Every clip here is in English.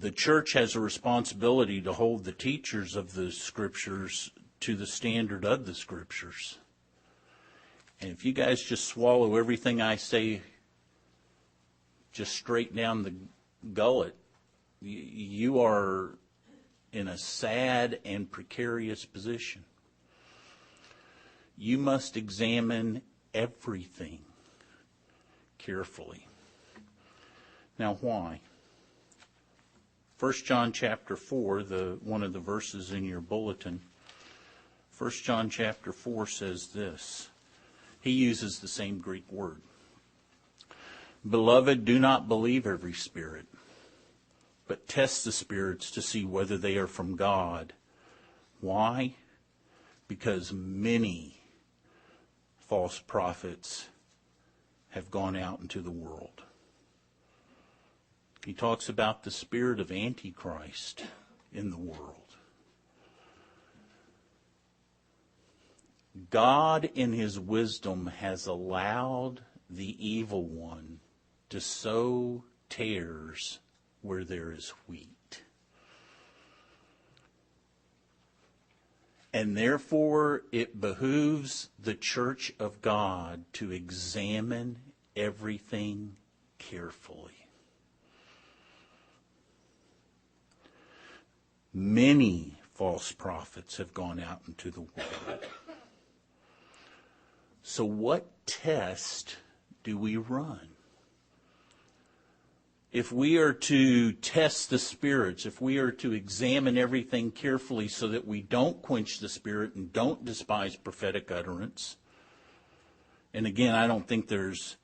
the church has a responsibility to hold the teachers of the Scriptures to the standard of the Scriptures. And if you guys just swallow everything I say just straight down the gullet, you are in a sad and precarious position. You must examine everything carefully. Now, why? 1 John chapter 4, one of the verses in your bulletin, 1 John chapter 4 says this. He uses the same Greek word. Beloved, do not believe every spirit, but test the spirits to see whether they are from God. Why? Because many false prophets have gone out into the world. He talks about the spirit of Antichrist in the world. God, in his wisdom, has allowed the evil one to sow tares where there is wheat. And therefore, it behooves the church of God to examine everything carefully. Many false prophets have gone out into the world. So what test do we run? If we are to test the spirits, if we are to examine everything carefully so that we don't quench the spirit and don't despise prophetic utterance, and again, I don't think there's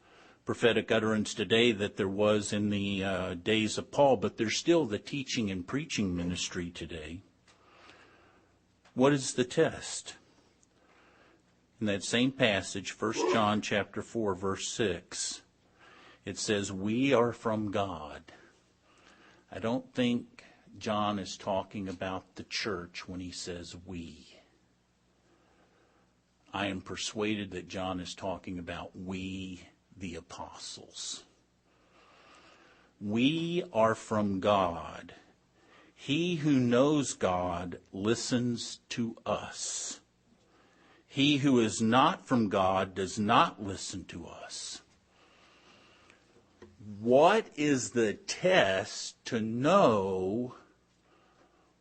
prophetic utterance today that there was in the days of Paul, but there's still the teaching and preaching ministry today. What is the test? In that same passage, 1 John chapter 4, verse 6, it says, we are from God. I don't think John is talking about the church when he says we. I am persuaded that John is talking about we, the apostles. We are from God. He who knows God listens to us. He who is not from God does not listen to us. What is the test to know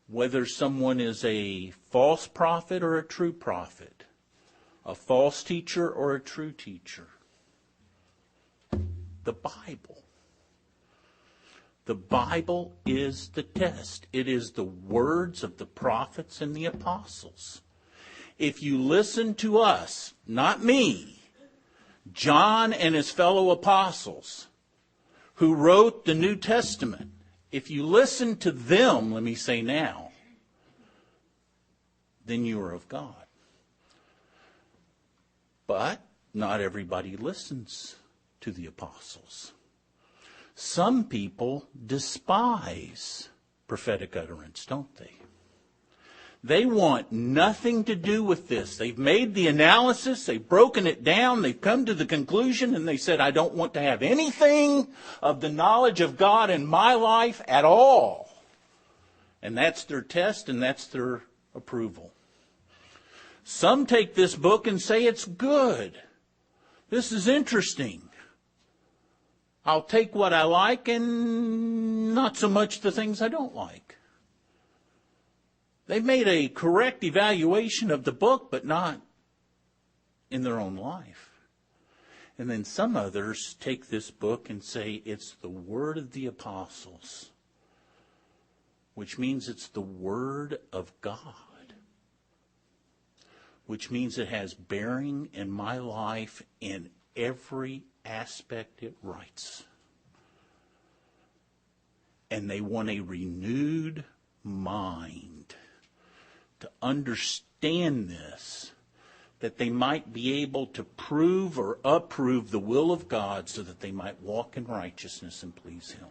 whether someone is a false prophet or a true prophet? A false teacher or a true teacher? The Bible. The Bible is the test. It is the words of the prophets and the apostles. If you listen to us, not me, John and his fellow apostles who wrote the New Testament, if you listen to them, let me say now, then you are of God. But not everybody listens to the apostles. Some people despise prophetic utterance, don't they? They want nothing to do with this. They've made the analysis, they've broken it down, they've come to the conclusion, and they said, I don't want to have anything of the knowledge of God in my life at all. And that's their test, and that's their approval. Some take this book and say it's good. This is interesting. I'll take what I like and not so much the things I don't like. They've made a correct evaluation of the book, but not in their own life. And then some others take this book and say it's the word of the apostles, which means it's the word of God, which means it has bearing in my life in every aspect it writes. And they want a renewed mind to understand this, that they might be able to prove or approve the will of God so that they might walk in righteousness and please Him.